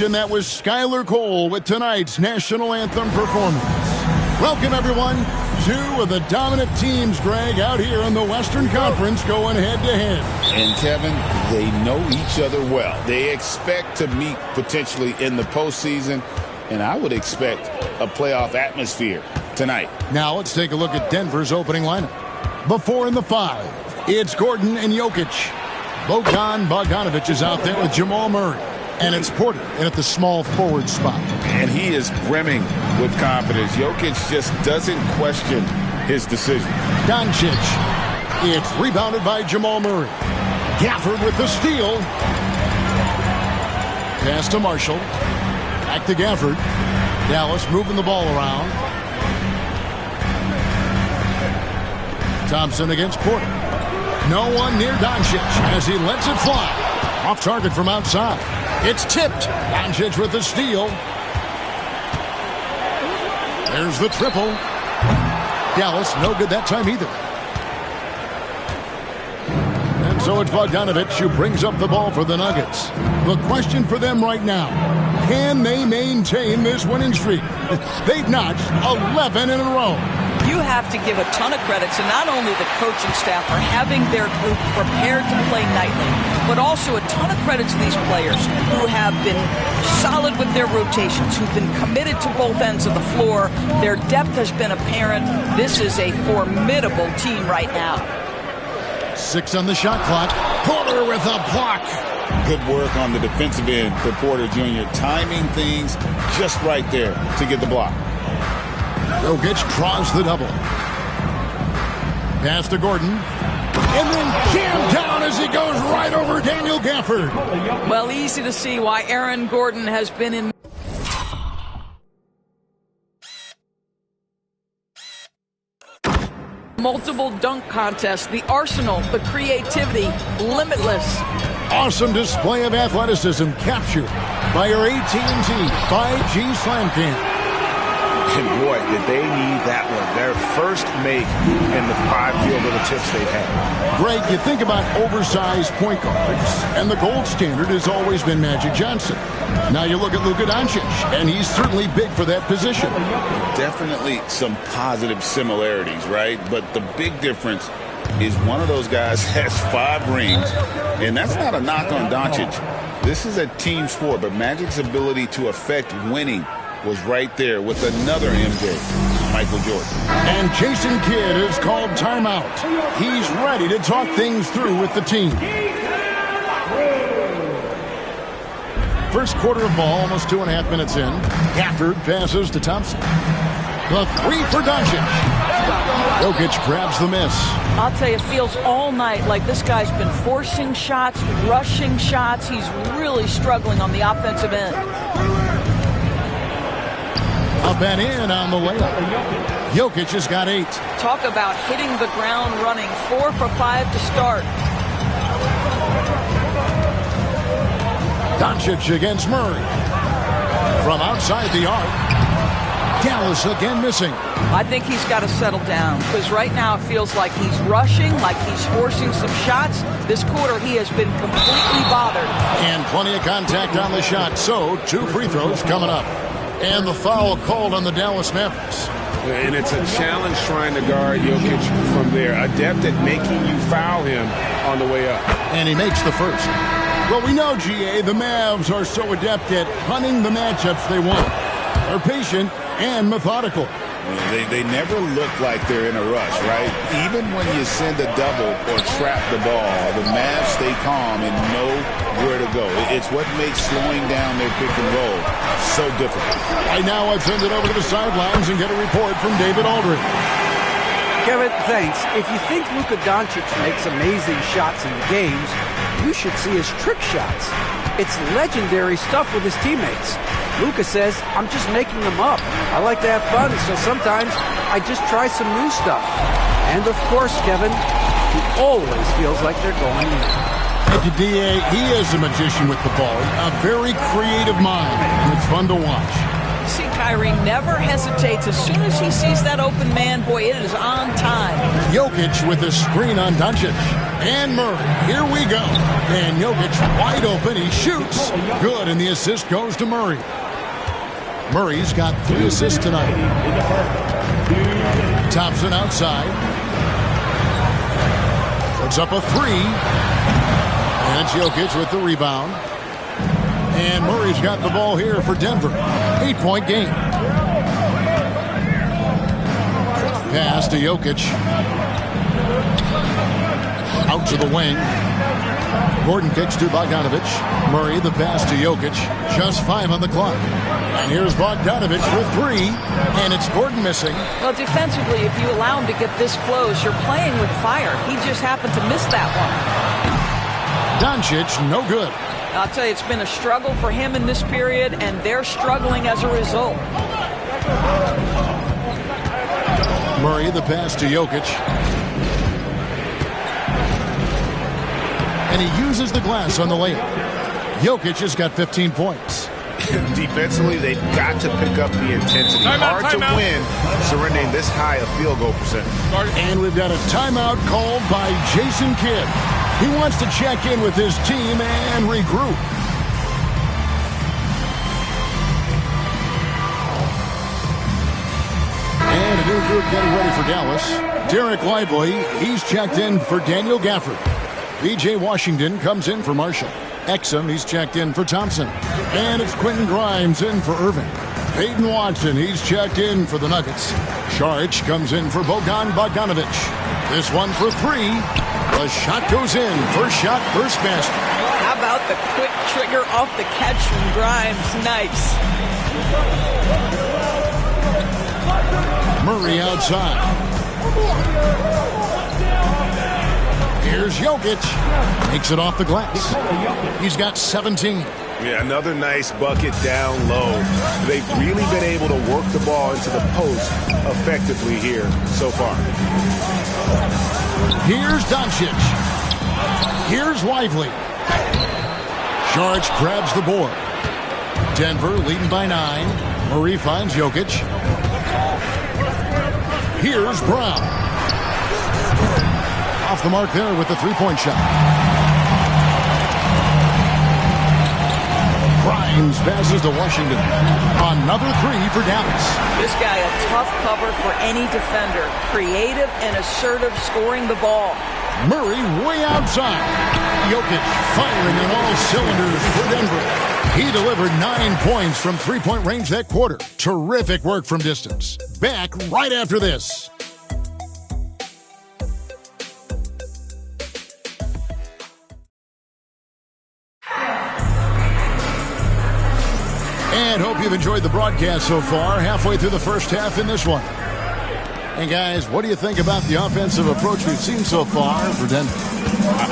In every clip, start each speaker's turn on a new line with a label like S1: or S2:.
S1: and that was Skylar Cole with tonight's national anthem performance. Welcome, everyone. Two of the dominant teams, Greg, out here in the Western Conference going head-to-head.
S2: And, Kevin, they know each other well. They expect to meet potentially in the postseason, and I would expect a playoff atmosphere tonight.
S1: Now let's take a look at Denver's opening lineup. Before in the 5, it's Gordon and Jokic. Bogdanovic is out there with Jamal Murray. And it's Porter in at the small forward spot.
S2: And he is brimming with confidence. Jokic just doesn't question his decision.
S1: Doncic. It's rebounded by Jamal Murray. Gafford with the steal. Pass to Marshall. Back to Gafford. Dallas moving the ball around. Thompson against Porter. No one near Doncic as he lets it fly. Off target from outside. It's tipped. Doncic with the steal. There's the triple. Dallas, no good that time either. And so it's Bogdanovic who brings up the ball for the Nuggets. The question for them right now, can they maintain this winning streak? They've notched 11 in a row.
S3: You have to give a ton of credit to not only the coaching staff for having their group prepared to play nightly, but also a ton of credit to these players who have been solid with their rotations, who've been committed to both ends of the floor. Their depth has been apparent. This is a formidable team right now.
S1: 6 on the shot clock. Porter with a block.
S2: Good work on the defensive end for Porter Jr. Timing things just right there to get the block.
S1: Jokic draws the double. Pass to Gordon. And then jammed down as he goes right over Daniel Gafford.
S3: Well, easy to see why Aaron Gordon has been in multiple dunk contests. The arsenal, the creativity, limitless.
S1: Awesome display of athleticism captured by our AT&T 5G Slam Cam.
S2: And boy, did they need that one. Their first make in the 5 field goal attempts they've had.
S1: Greg, you think about oversized point guards, and the gold standard has always been Magic Johnson. Now you look at Luka Doncic, and he's certainly big for that position.
S2: Definitely some positive similarities, right? But the big difference is one of those guys has 5 rings, and that's not a knock on Doncic. This is a team sport, but Magic's ability to affect winning was right there with another MJ, Michael Jordan.
S1: And Jason Kidd is called timeout. He's ready to talk things through with the team. First quarter of ball, almost 2.5 minutes in. Gafford passes to Thompson. The 3 for Doncic. Jokic grabs the miss.
S3: I'll tell you, it feels all night like this guy's been forcing shots, rushing shots. He's really struggling on the offensive end.
S1: Up and in on the layup. Jokic has got 8.
S3: Talk about hitting the ground running. 4 for 5 to start.
S1: Doncic against Murray. From outside the arc. Dallas again missing.
S3: I think he's got to settle down because right now it feels like he's rushing, like he's forcing some shots. This quarter he has been completely bothered.
S1: And plenty of contact on the shot. So 2 free throws coming up. And the foul called on the Dallas Mavericks.
S4: And it's a challenge trying to guard Jokic from there. Adept at making you foul him on the way up.
S1: And he makes the first. Well, we know, GA, the Mavs are so adept at hunting the matchups they want. They're patient and methodical.
S2: They never look like they're in a rush, right? Even when you send a double or trap the ball, the Mavs stay calm and know where to go. It's what makes slowing down their pick and roll so difficult.
S1: Right now, I've sent it over to the sidelines and get a report from David Aldridge.
S5: Kevin, thanks. If you think Luka Doncic makes amazing shots in the games, you should see his trick shots. It's legendary stuff with his teammates. Luka says, I'm just making them up. I like to have fun, so sometimes I just try some new stuff. And of course, Kevin, he always feels like they're going in.
S1: Thank you, D.A. He is a magician with the ball. A very creative mind. And it's fun to watch.
S3: See, Kyle, Kyrie never hesitates. As soon as he sees that open man, boy, it is on time.
S1: Jokic with the screen on Doncic. And Murray, here we go. And Jokic wide open. He shoots. Good, and the assist goes to Murray. Murray's got 3 assists tonight. Thompson outside. Puts up a 3. And it's Jokic with the rebound. And Murray's got the ball here for Denver. 8-point game. Pass to Jokic. Out to the wing. Gordon kicks to Bogdanovich. Murray, the pass to Jokic. Just 5 on the clock. And here's Bogdanovich for 3. And it's Gordon missing.
S3: Well, defensively, if you allow him to get this close, you're playing with fire. He just happened to miss that one.
S1: Doncic, no good.
S3: I'll tell you, it's been a struggle for him in this period, and they're struggling as a result.
S1: Murray, the pass to Jokic. And he uses the glass on the layup. Jokic has got 15 points.
S4: Defensively, they've got to pick up the intensity. Hard to win surrendering this high a field goal percentage.
S1: And we've got a timeout called by Jason Kidd. He wants to check in with his team and regroup. And a new group getting ready for Dallas. Derek Lively, he's checked in for Daniel Gafford. B.J. Washington comes in for Marshall. Exum, he's checked in for Thompson. And it's Quentin Grimes in for Irving. Peyton Watson, he's checked in for the Nuggets. Saric comes in for Bogdanovich. This one for 3. The shot goes in. First shot, first basket.
S3: How about the quick trigger off the catch from Grimes? Nice.
S1: Murray outside. Here's Jokic. Makes it off the glass. He's got 17.
S4: Yeah, another nice bucket down low. They've really been able to work the ball into the post effectively here so far.
S1: Here's Doncic. Here's Lively. Saric grabs the board. Denver leading by 9. Murray finds Jokic. Here's Brown. Off the mark there with the 3-point shot. Grimes passes to Washington. Another 3 for Dallas.
S3: This guy a tough cover for any defender. Creative and assertive scoring the ball.
S1: Murray way outside. Jokic firing on all cylinders for Denver. He delivered 9 points from 3-point range that quarter. Terrific work from distance. Back right after this. And hope you've enjoyed the broadcast so far. Halfway through the first half in this one. And guys, what do you think about the offensive approach we've seen so far for Denver?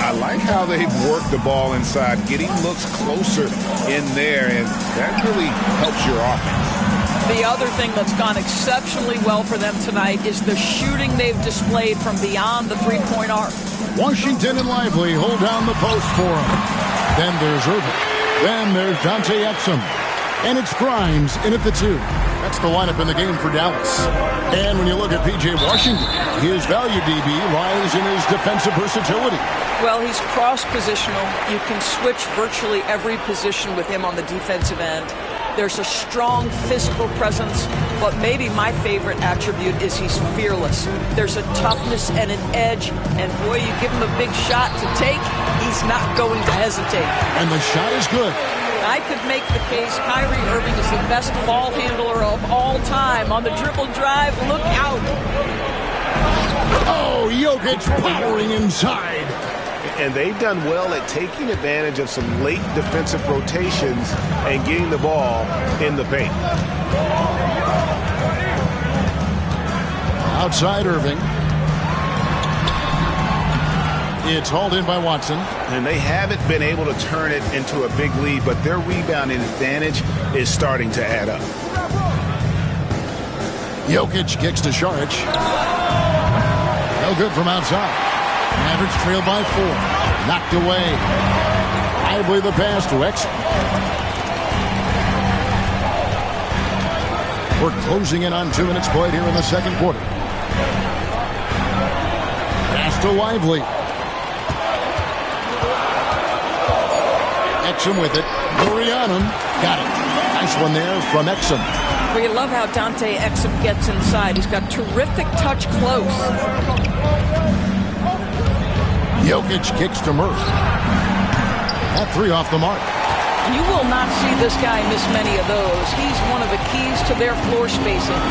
S2: I like how they've worked the ball inside, getting looks closer in there, and that really helps your offense.
S3: The other thing that's gone exceptionally well for them tonight is the shooting they've displayed from beyond the 3-point arc.
S1: Washington and Lively hold down the post for him. Then there's Irving. Then there's Dante Exum. And it's Grimes in at the 2. That's the lineup in the game for Dallas. And when you look at P.J. Washington, his value, DB, lies in his defensive versatility.
S3: Well, he's cross-positional. You can switch virtually every position with him on the defensive end. There's a strong physical presence, but maybe my favorite attribute is he's fearless. There's a toughness and an edge, and boy, you give him a big shot to take, he's not going to hesitate.
S1: And the shot is good.
S3: I could make the case Kyrie Irving is the best ball handler of all time. On the dribble drive, look out.
S1: Oh, Jokic powering inside.
S4: And they've done well at taking advantage of some late defensive rotations and getting the ball in the paint.
S1: Outside Irving. It's hauled in by Watson.
S4: And they haven't been able to turn it into a big lead, but their rebounding advantage is starting to add up.
S1: Jokic kicks to Saric. No good from outside. Mavericks trail by 4. Knocked away. Lively the pass to Exum. We're closing in on 2 minutes played here in the second quarter. Pass to Lively. Exum with it. Murray on him. Got it. Nice one there from Exum.
S3: Well, you love how Dante Exum gets inside. He's got terrific touch close.
S1: Jokic kicks to Murray. That 3 off the mark.
S3: You will not see this guy miss many of those. He's one of the keys to their floor spacing.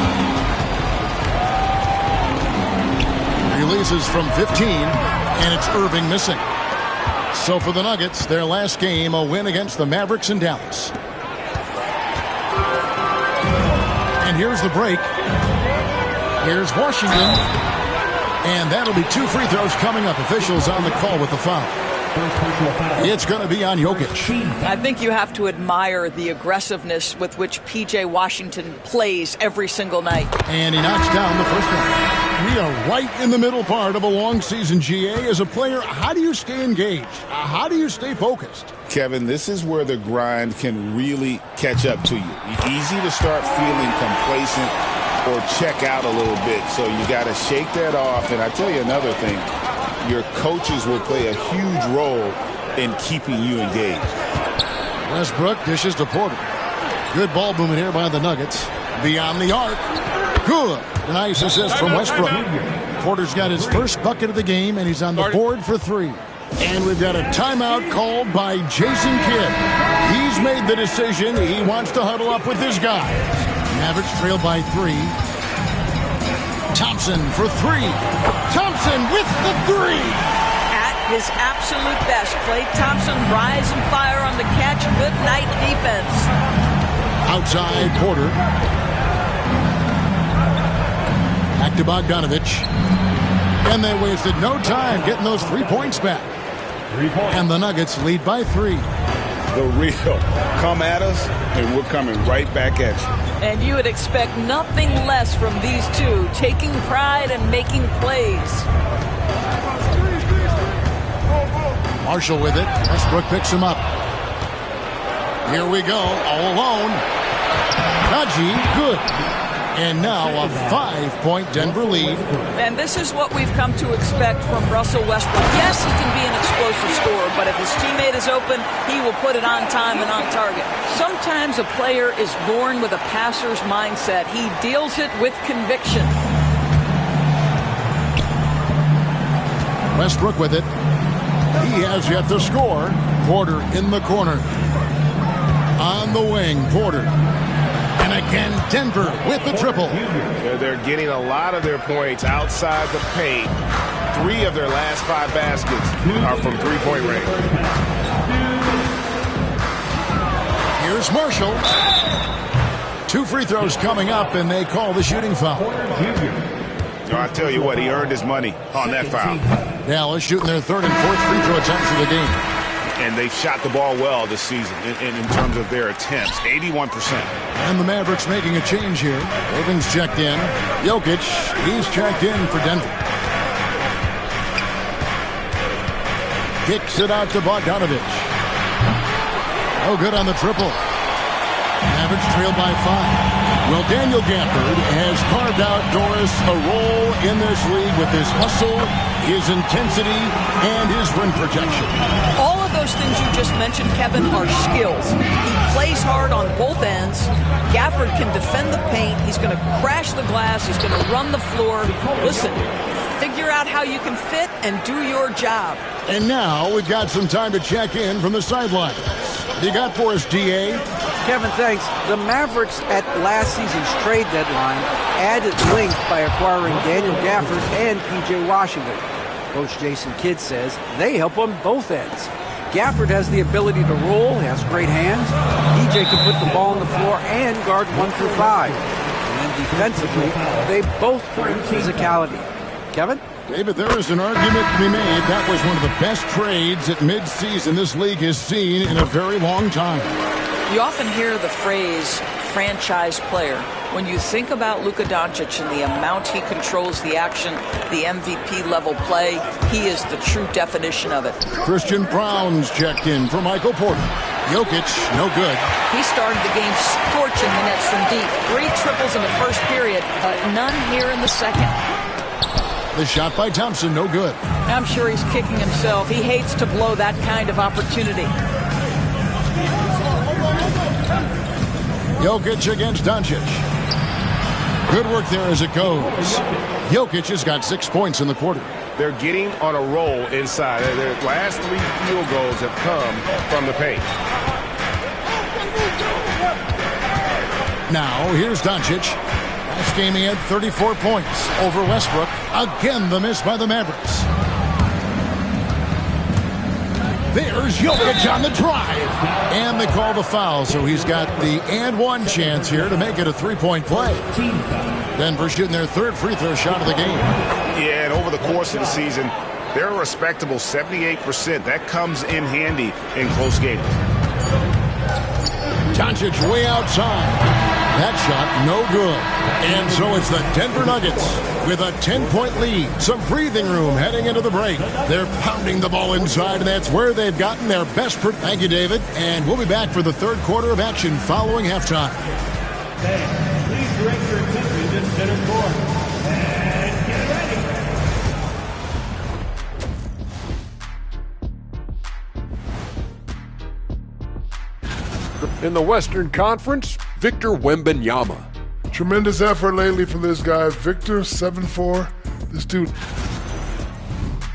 S1: Releases from 15, and it's Irving missing. So for the Nuggets, their last game, a win against the Mavericks in Dallas. And here's the break. Here's Washington. And that'll be 2 free throws coming up. Officials on the call with the foul. It's going to be on Jokic.
S3: I think you have to admire the aggressiveness with which P.J. Washington plays every single night.
S1: And he knocks down the first one. We are right in the middle part of a long season, GA. As a player, how do you stay engaged? How do you stay focused?
S2: Kevin, this is where the grind can really catch up to you. Easy to start feeling complacent or check out a little bit. So you got to shake that off. And I tell you another thing. Your coaches will play a huge role in keeping you engaged.
S1: Westbrook dishes to Porter. Good ball movement here by the Nuggets. Beyond the arc. Good. Nice assist from Westbrook. Porter's got his first bucket of the game, and he's on the board for 3. And we've got a timeout called by Jason Kidd. He's made the decision. He wants to huddle up with his guys. Mavericks trail by 3. Thompson for 3. Thompson with the 3.
S3: At his absolute best, Klay Thompson rise and fire on the catch. Good night defense.
S1: Outside Porter. Back to Bogdanovich. And they wasted no time getting those 3 points back. And the Nuggets lead by 3.
S2: The real come at us, and we're coming right back at you.
S3: And you would expect nothing less from these two, taking pride and making plays.
S1: Marshall with it. Westbrook picks him up. Here we go, all alone. Najee, good. And now a 5-point Denver lead.
S3: And this is what we've come to expect from Russell Westbrook. Yes, he can be an explosive scorer, but if his teammate is open, he will put it on time and on target. Sometimes a player is born with a passer's mindset. He deals it with conviction.
S1: Westbrook with it. He has yet to score. Porter in the corner. On the wing, Porter. And again, Denver with the triple.
S4: They're getting a lot of their points outside the paint. 3 of their last 5 baskets are from 3-point range.
S1: Here's Marshall. 2 free throws coming up, and they call the shooting foul.
S4: I tell you what, he earned his money on that foul.
S1: Dallas shooting their 3rd and 4th free throw attempts of the game.
S4: And they've shot the ball well this season in terms of their attempts, 81%.
S1: And the Mavericks making a change here. Irving's checked in. Jokic, he's checked in for Denver. Kicks it out to Bogdanovich. Oh, good on the triple. Mavericks trail by 5. Well, Daniel Gafford has carved out Doris a role in this league with his hustle, his intensity, and his rim protection.
S3: All of those things you just mentioned, Kevin, are skills. He plays hard on both ends. Gafford can defend the paint. He's going to crash the glass. He's going to run the floor. Listen, figure out how you can fit and do your job.
S1: And now we've got some time to check in from the sideline. You got for us, DA?
S5: Kevin, thanks. The Mavericks at last season's trade deadline added length by acquiring Daniel Gafford and P.J. Washington. Coach Jason Kidd says they help on both ends. Gafford has the ability to roll, has great hands. P.J. can put the ball on the floor and guard 1 through 5. And then defensively, they both bring physicality. Kevin?
S1: David, there is an argument to be made. That was one of the best trades at midseason this league has seen in a very long time.
S3: You often hear the phrase franchise player. When you think about Luka Doncic and the amount he controls the action, the MVP level play, he is the true definition of it.
S1: Christian Brown's checked in for Michael Porter. Jokic, no good.
S3: He started the game scorching the nets from deep. 3 triples in the first period, but none here in the second.
S1: The shot by Thompson, no good.
S3: I'm sure he's kicking himself. He hates to blow that kind of opportunity.
S1: Jokic against Doncic. Good work there as it goes. Jokic has got 6 points in the quarter.
S4: They're getting on a roll inside. Their last 3 field goals have come from the paint.
S1: Now, here's Doncic. Last game he had 34 points over Westbrook. Again, the miss by the Mavericks. There's Jokic on the drive. And they call the foul, so he's got the and one chance here to make it a 3-point play. Denver shooting their 3rd free throw shot of the game.
S4: Yeah, and over the course of the season, they're a respectable 78%. That comes in handy in close games.
S1: Doncic way outside. That shot no good. And so it's the Denver Nuggets with a 10-point lead. Some breathing room heading into the break. They're pounding the ball inside, and that's where they've gotten their best. Thank you, David. And we'll be back for the 3rd quarter of action following halftime.
S6: Please direct your attention to center court. And get ready.
S7: In the Western Conference, Victor Wembanyama.
S8: Tremendous effort lately for this guy. Victor, 7'4". This dude.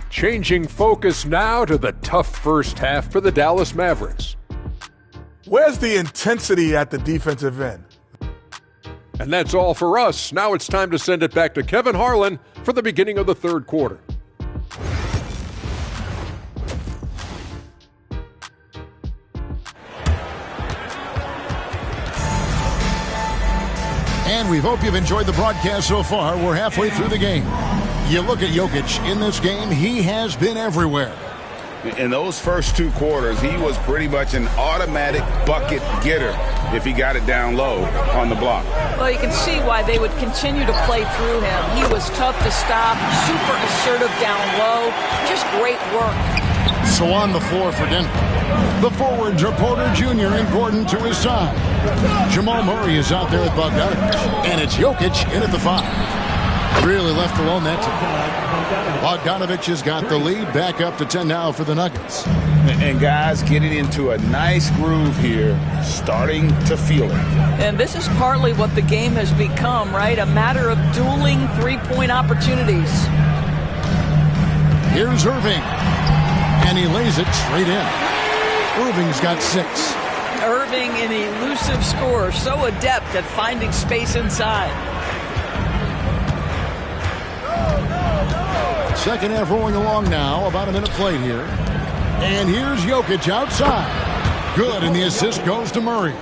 S7: Changing focus now to the tough first half for the Dallas Mavericks.
S9: Where's the intensity at the defensive end?
S7: And that's all for us. Now it's time to send it back to Kevin Harlan for the beginning of the 3rd quarter.
S1: And we hope you've enjoyed the broadcast so far. We're halfway through the game. You look at Jokic in this game, he has been everywhere.
S2: In those first 2 quarters, he was pretty much an automatic bucket getter if he got it down low on the block.
S3: Well, you can see why they would continue to play through him. He was tough to stop, super assertive down low, just great work.
S1: So on the floor for Denver, the forwards are Porter Jr. and Gordon to his side. Jamal Murray is out there with Bogdanovich, and it's Jokic in at the 5. Really left alone that time. Bogdanovich has got the lead, back up to 10 now for the Nuggets.
S2: And guys getting into a nice groove here, starting to feel it.
S3: And this is partly what the game has become, right? A matter of dueling 3-point opportunities.
S1: Here's Irving, and he lays it straight in. Irving's got 6.
S3: Irving, an elusive scorer, so adept at finding space inside.
S1: Second half rolling along now, about a minute played here. And here's Jokic outside. Good, and the assist goes to Murray.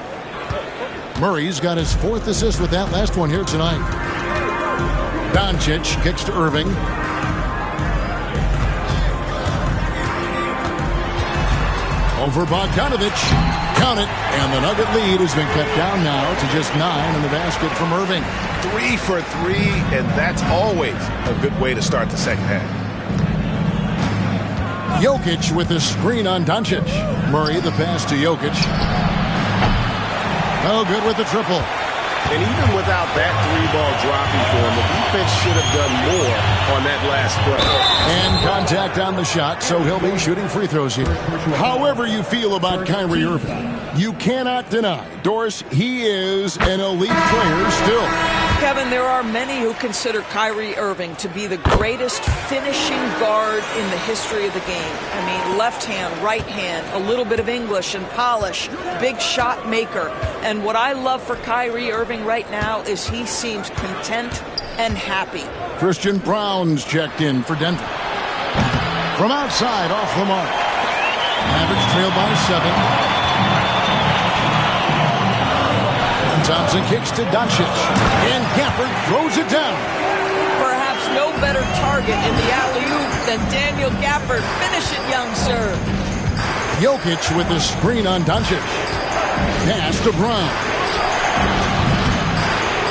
S1: Murray's got his 4th assist with that last one here tonight. Doncic kicks to Irving. Over Bogdanovich. Count it, and the Nugget lead has been cut down now to just 9 in the basket from Irving.
S4: 3 for 3, and that's always a good way to start the second half.
S1: Jokic with the screen on Doncic. Murray the pass to Jokic. Oh, good with the triple.
S4: And even without that 3-ball dropping for him, the defense should have done more on that last play.
S1: And contact on the shot, so he'll be shooting free throws here. However you feel about Kyrie Irving, you cannot deny, Doris, he is an elite player still.
S3: Kevin, there are many who consider Kyrie Irving to be the greatest finishing guard in the history of the game. I mean, left hand, right hand, a little bit of English and polish, big shot maker. And what I love for Kyrie Irving right now is he seems content and happy.
S1: Christian Brown's checked in for Denver. From outside, off the mark. Mavericks trail by 7. Thompson kicks to Doncic, and Gafford throws it down.
S3: Perhaps no better target in the alley-oop than Daniel Gafford. Finish it, young sir.
S1: Jokic with the screen on Doncic. Pass to Brown.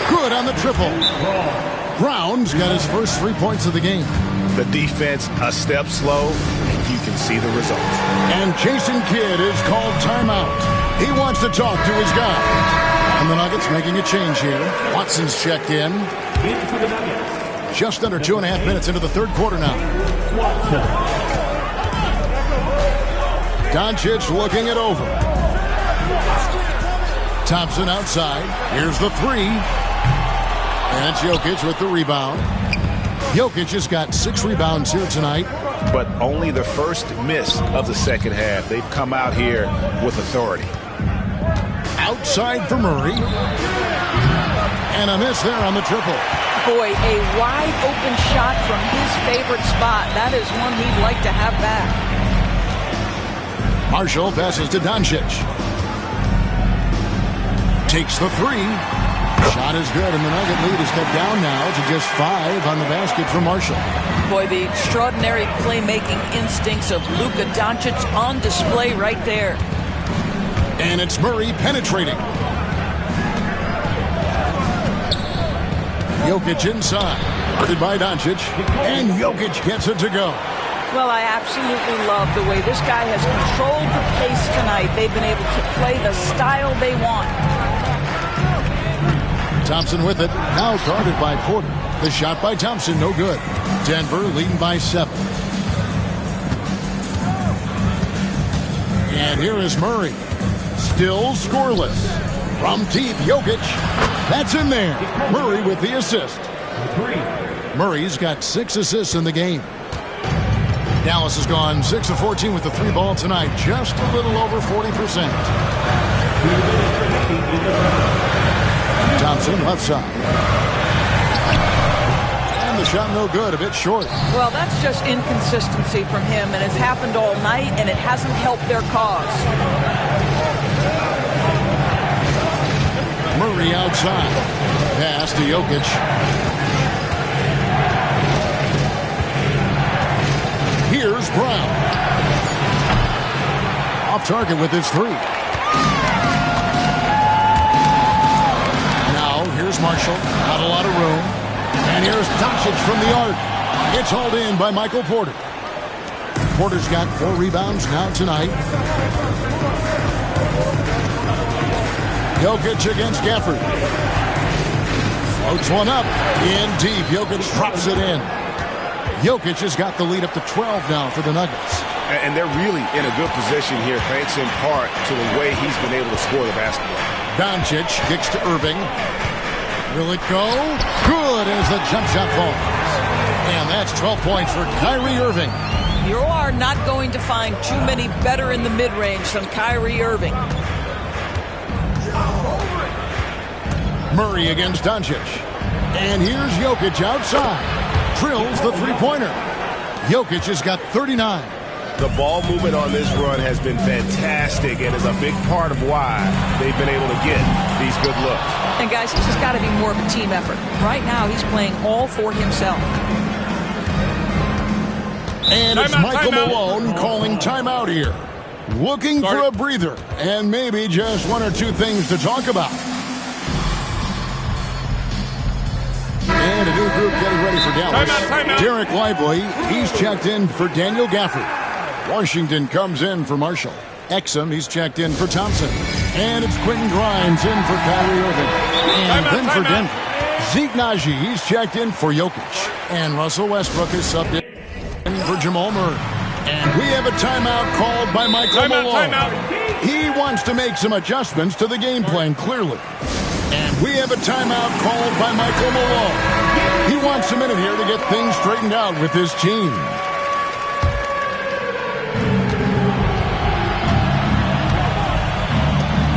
S1: Good on the triple. Brown's got his first 3 points of the game.
S4: The defense a step slow, and you can see the result.
S1: And Jason Kidd is called timeout. He wants to talk to his guy. And the Nuggets making a change here. Watson's checked in. Just under 2.5 minutes into the third quarter now. Doncic looking it over. Thompson outside. Here's the three. And it's Jokic with the rebound. Jokic has got 6 rebounds here tonight.
S4: But only the first miss of the second half. They've come out here with authority.
S1: Outside for Murray. And a miss there on the triple.
S3: Boy, a wide open shot from his favorite spot. That is one he'd like to have back.
S1: Marshall passes to Doncic. Takes the three. Shot is good, and the Nugget lead is cut down now to just 5 on the basket for Marshall.
S3: Boy, the extraordinary playmaking instincts of Luka Doncic on display right there.
S1: And it's Murray penetrating. Jokic inside. Guarded by Doncic. And Jokic gets it to go.
S3: Well, I absolutely love the way this guy has controlled the pace tonight. They've been able to play the style they want.
S1: Thompson with it. Now guarded by Porter. The shot by Thompson, no good. Denver leading by 7. And here is Murray. Still scoreless. From deep, Jokic. That's in there. Murray with the assist. Murray's got 6 assists in the game. Dallas has gone 6 of 14 with the 3 ball tonight. Just a little over 40%. Thompson left side. And the shot no good, a bit short.
S3: Well, that's just inconsistency from him, and it's happened all night, and it hasn't helped their cause.
S1: Murray outside. Pass to Jokic. Here's Brown. Off target with his 3. Now, here's Marshall. Not a lot of room. And here's Doncic from the arc. It's hauled in by Michael Porter. Porter's got 4 rebounds now tonight. Jokic against Gafford. Floats one up. In deep. Jokic drops it in. Jokic has got the lead up to 12 now for the Nuggets.
S4: And they're really in a good position here, thanks in part to the way he's been able to score the basketball.
S1: Doncic kicks to Irving. Will it go? Good as the jump shot falls. And that's 12 points for Kyrie Irving.
S3: You are not going to find too many better in the mid-range than Kyrie Irving.
S1: Murray against Doncic. And here's Jokic outside. Drills the three-pointer. Jokic has got 39.
S4: The ball movement on this run has been fantastic and is a big part of why they've been able to get these good looks.
S3: And guys, this has got to be more of a team effort. Right now, he's playing all for himself.
S1: And it's Michael Malone calling timeout here. Looking for a breather and maybe just 1 or 2 things to talk about. And a new group getting ready for Dallas.
S6: Timeout.
S1: Derek Lively, he's checked in for Daniel Gafford. Washington comes in for Marshall. Exum, he's checked in for Thompson. And it's Quentin Grimes in for Kyrie Irving. And then for Denver, Zeke Naji, he's checked in for Jokic. And Russell Westbrook is subbed in for Jamal Murray. And we have a timeout called by Michael Malone. He wants to make some adjustments to the game plan, clearly. And we have a timeout called by Michael Malone. He wants a minute here to get things straightened out with his team.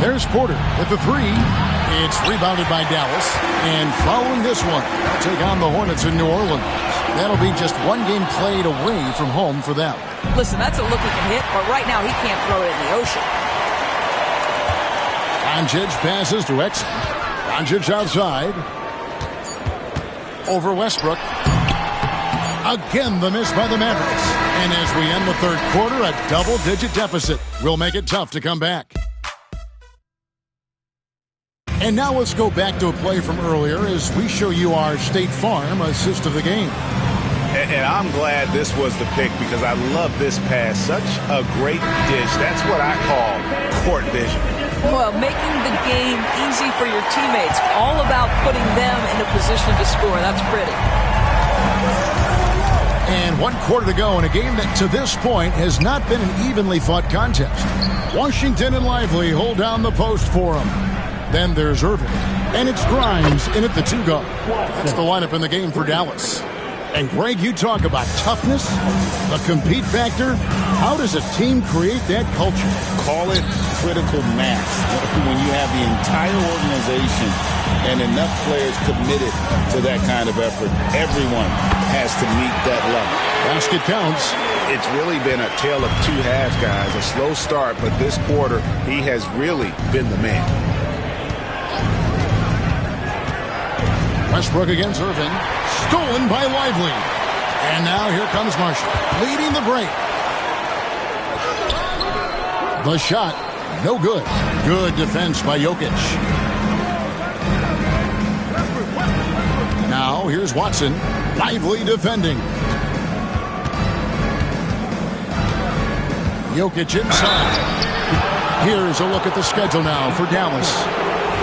S1: There's Porter with the 3. It's rebounded by Dallas. And following this one, they'll take on the Hornets in New Orleans. That'll be just 1 game played away from home for them.
S3: Listen, that's a look he can hit, but right now he can't throw it in the ocean.
S1: Doncic passes to Exum. Doncic outside. Over Westbrook. Again, the miss by the Mavericks. And as we end the third quarter, a double-digit deficit will make it tough to come back. And now let's go back to a play from earlier as we show you our State Farm assist of the game.
S4: And I'm glad this was the pick because I love this pass. Such a great dish. That's what I call court vision.
S3: Well, making the game easy for your teammates. All about putting them in a position to score. That's pretty.
S1: And 1 quarter to go in a game that to this point has not been an evenly fought contest. Washington and Lively hold down the post for him. Then there's Irving. And it's Grimes in at the 2 guard. That's the lineup in the game for Dallas. And Greg, you talk about toughness, the compete factor. How does a team create that culture?
S2: Call it critical mass. When you have the entire organization and enough players committed to that kind of effort, everyone has to meet that level.
S1: Basket counts.
S4: It's really been a tale of 2 halves, guys. A slow start, but this quarter, he has really been the man.
S1: Westbrook against Irving. Stolen by Lively. And now here comes Marshall, leading the break. The shot, no good. Good defense by Jokic. Now here's Watson, Lively defending. Jokic inside. Here's a look at the schedule now for Dallas.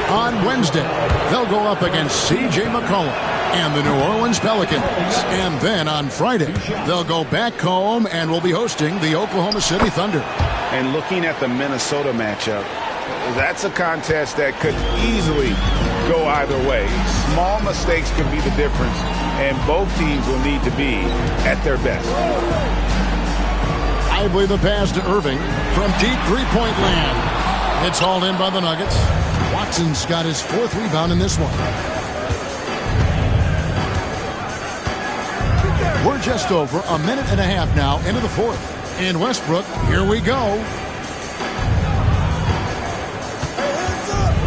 S1: On Wednesday, they'll go up against C.J. McCollum and the New Orleans Pelicans. And then on Friday, they'll go back home and will be hosting the Oklahoma City Thunder.
S4: And looking at the Minnesota matchup, that's a contest that could easily go either way. Small mistakes could be the difference, and both teams will need to be at their best.
S1: Lively the pass to Irving from deep three-point land. It's hauled in by the Nuggets. Watson's got his 4th rebound in this one. We're just over a minute and a half now into the 4th. In Westbrook, here we go.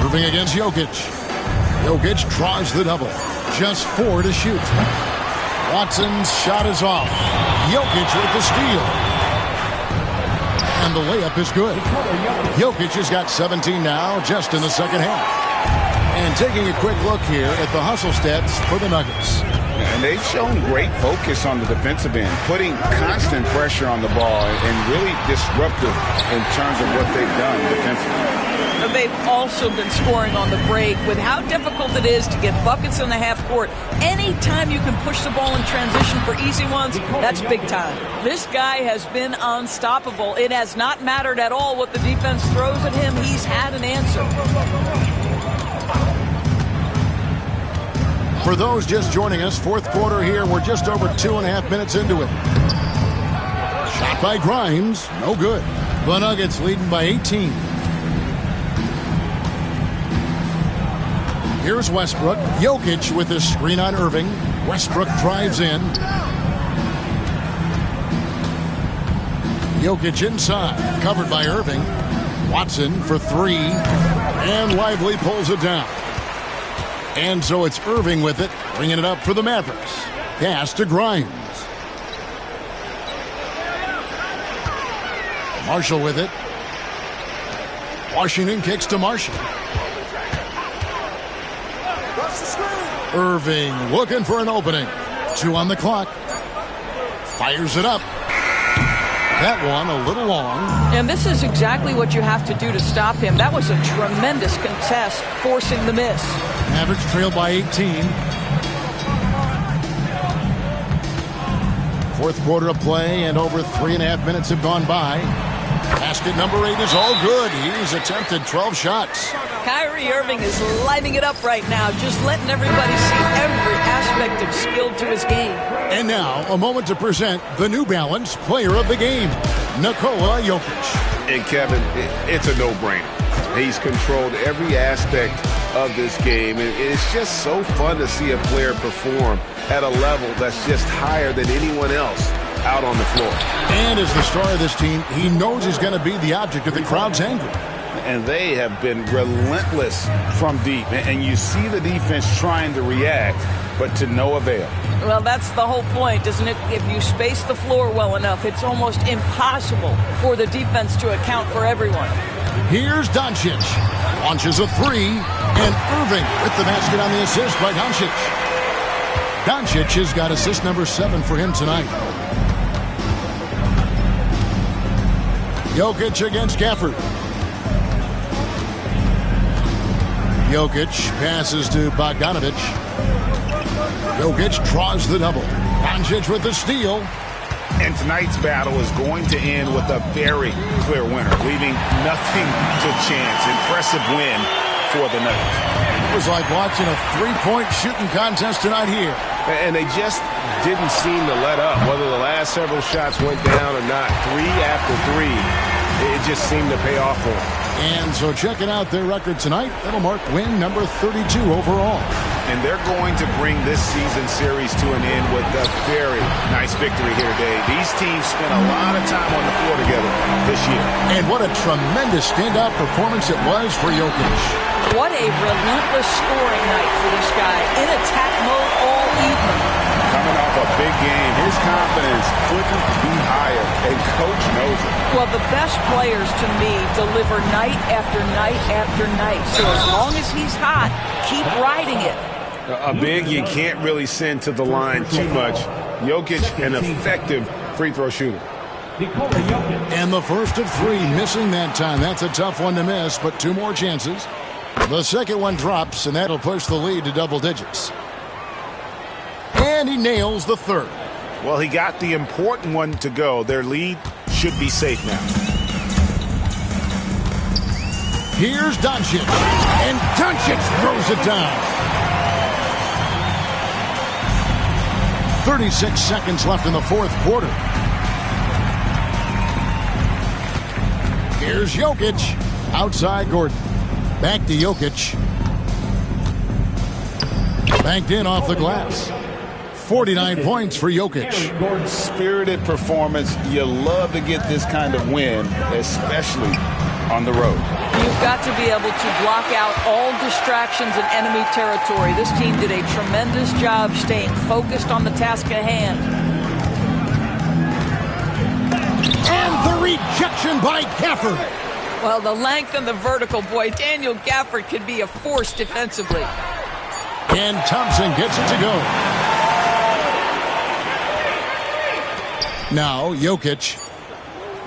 S1: Irving against Jokic. Jokic draws the double. Just 4 to shoot. Watson's shot is off. Jokic with the steal. And the layup is good. Jokic has got 17 now just in the second half. And taking a quick look here at the hustle stats for the Nuggets.
S2: And they've shown great focus on the defensive end, putting constant pressure on the ball and really disruptive in terms of what they've done defensively.
S3: They've also been scoring on the break. With how difficult it is to get buckets in the half court, anytime you can push the ball in transition for easy ones, that's big time. This guy has been unstoppable. It has not mattered at all what the defense throws at him. He's had an answer.
S1: For those just joining us, 4th quarter here. We're just over 2.5 minutes into it. Shot by Grimes, no good. The Nuggets leading by 18. Here's Westbrook. Jokic with his screen on Irving. Westbrook drives in. Jokic inside, covered by Irving. Watson for 3. And Lively pulls it down. And so it's Irving with it, bringing it up for the Mavericks. Pass to Grimes. Marshall with it. Washington kicks to Marshall. Irving looking for an opening. 2 on the clock. Fires it up. That one a little long.
S3: And this is exactly what you have to do to stop him. That was a tremendous contest, forcing the miss.
S1: Mavericks trail by 18. 4th quarter of play, and over 3.5 minutes have gone by. Basket number 8 is all good. He's attempted 12 shots.
S3: Kyrie Irving is lighting it up right now, just letting everybody see every aspect of skill to his game.
S1: And now, a moment to present the New Balance Player of the Game, Nikola Jokic.
S4: And Kevin, it's a no-brainer. He's controlled every aspect of this game, and it's just so fun to see a player perform at a level that's just higher than anyone else out on the floor.
S1: And as the star of this team, he knows he's going to be the object of the crowd's anger.
S2: And they have been relentless from deep. And you see the defense trying to react, but to no avail.
S3: Well, that's the whole point, isn't it? If you space the floor well enough, it's almost impossible for the defense to account for everyone.
S1: Here's Doncic. Launches a 3, and Irving with the basket on the assist by Doncic. Doncic has got assist number 7 for him tonight. Jokic against Gafford. Jokic passes to Bogdanovic. Jokic draws the double. Doncic with the steal.
S2: And tonight's battle is going to end with a very clear winner, leaving nothing to chance. Impressive win for the Nuggets.
S1: It was like watching a three-point shooting contest tonight here.
S4: And they just didn't seem to let up. Whether the last several shots went down or not, 3 after 3, it just seemed to pay off for them.
S1: And so checking out their record tonight, that'll mark win number 32 overall.
S2: And they're going to bring this season series to an end with a very nice victory here today. These teams spent a lot of time on the floor together this year.
S1: And what a tremendous standout performance it was for Jokic.
S3: What a relentless scoring night for this guy. In attack mode all evening.
S2: Coming off a big game, his confidence couldn't be higher, and Coach knows it.
S3: Well, the best players, to me, deliver night after night after night. So as long as he's hot, keep riding it.
S4: A big you can't really send to the line too much. Jokic, an effective free throw shooter.
S1: And the first of 3 missing that time. That's a tough one to miss, but 2 more chances. The second one drops, and that'll push the lead to double digits. And he nails the third.
S2: Well, he got the important one to go. Their lead should be safe now.
S1: Here's Doncic. And Doncic throws it down. 36 seconds left in the fourth quarter. Here's Jokic. Outside Gordon. Back to Jokic. Banked in off the glass. 49 points for Jokic.
S2: Spirited performance. You love to get this kind of win, especially on the road.
S3: You've got to be able to block out all distractions in enemy territory. This team did a tremendous job staying focused on the task at hand.
S1: And the rejection by Gafford.
S3: Well, the length and the vertical, boy, Daniel Gafford could be a force defensively.
S1: And Thompson gets it to go. Now, Jokic.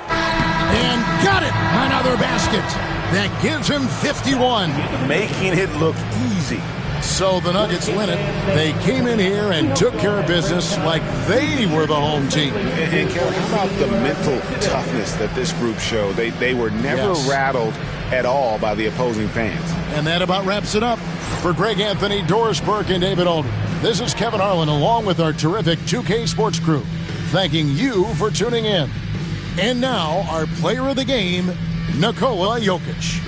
S1: And got it! Another basket. That gives him 51.
S2: Making it look easy.
S1: So the Nuggets win it. They came in here and took care of business like they were the home team.
S2: And Kevin, how about the mental toughness that this group showed? They were never rattled at all by the opposing fans.
S1: And that about wraps it up. For Greg Anthony, Doris Burke, and David Aldridge, this is Kevin Harlan along with our terrific 2K Sports crew, thanking you for tuning in. And now, our player of the game, Nikola Jokic.